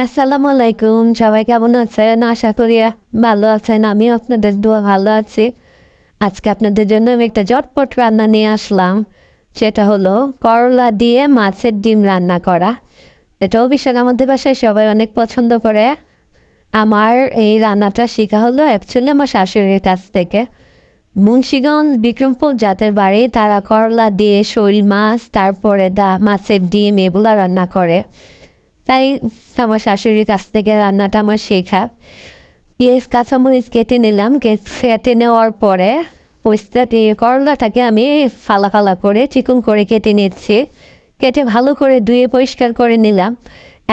আসসালামু আলাইকুম। সবাই কেমন আছেন? আশা করি ভালো আছেন। আমিও আপনাদের দোয়া ভালো আছি। আজকে আপনাদের জন্য আমি একটা ঝটপট রান্না নিয়ে আসলাম। সেটা হলো করলা দিয়ে মাছের ডিম রান্না করা। এটা অভিষেক আমাদের বাসায় সবাই অনেক পছন্দ করে। আমার এই রান্নাটা শেখা হলো অ্যাকচুয়ালি আমার শাশুড়ির কাছ থেকে। মুন্সিগঞ্জ বিক্রমপুর যাদের বাড়ি তারা করলা দিয়ে শোল মাছ তারপরে মাছের ডিম এগুলা রান্না করে। তাই আমার শাশুড়ির কাছ থেকে রান্নাটা আমার শেখা। পেঁয়াজ কাঁচামরিচ কেটে নিলাম, কেটে নেওয়ার পরে করলাটাকে আমি ফালা ফালা করে চিকন করে কেটে নিচ্ছি। কেটে ভালো করে ধুয়ে পরিষ্কার করে নিলাম।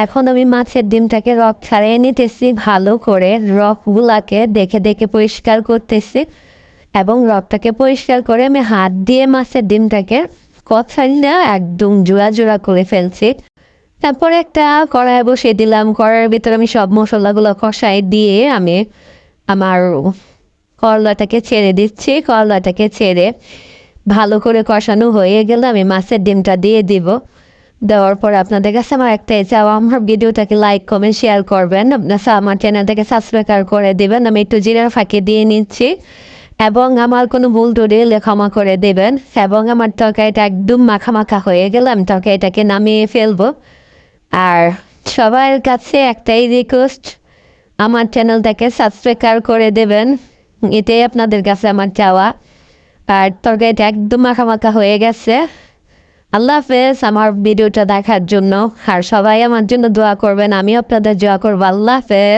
এখন আমি মাছের ডিমটাকে রক ছাড়িয়ে নিতেছি ভালো করে, রকগুলাকে দেখে দেখে পরিষ্কার করতেছি এবং রকটাকে পরিষ্কার করে আমি হাত দিয়ে মাছের ডিমটাকে কষাইলে একদম জোড়া জোড়া করে ফেলছি। তারপরে একটা কড়াই বসিয়ে দিলাম, কড়াইয়ের ভিতরে আমি সব মশলাগুলো কষাই দিয়ে আমি আমার করলাটাকে ছেড়ে দিচ্ছি। করলাটাকে ছেড়ে ভালো করে কষানো হয়ে গেলে আমি মাছের ডিমটা দিয়ে দিব। দেওয়ার পর আপনাদের কাছে আমার একটা চাওয়া, আমার ভিডিওটাকে লাইক কমেন্ট শেয়ার করবেন, আপনার আমার চ্যানেলটাকে সাবস্ক্রাইব করে দেবেন। আমি একটু জিরার ফাঁকি দিয়ে নিচ্ছি এবং আমার কোনো ভুল টুলে ক্ষমা করে দেবেন। এবং আমার তরকারিটা একদম মাখা মাখা হয়ে গেলে আমি তরকারিটাকে নামিয়ে ফেলবো। আর সবার কাছে একটাই রিকোয়েস্ট, আমার চ্যানেলটাকে সাবস্ক্রাইব করে দেবেন, এটাই আপনাদের কাছে আমার চাওয়া। আর তরকারিটা একদম মাখা মাখা হয়ে গেছে। আল্লাহ হাফেজ আমার ভিডিওটা দেখার জন্য। আর সবাই আমার জন্য দোয়া করবেন, আমিও আপনাদের দোয়া করবো। আল্লাহ হাফেজ।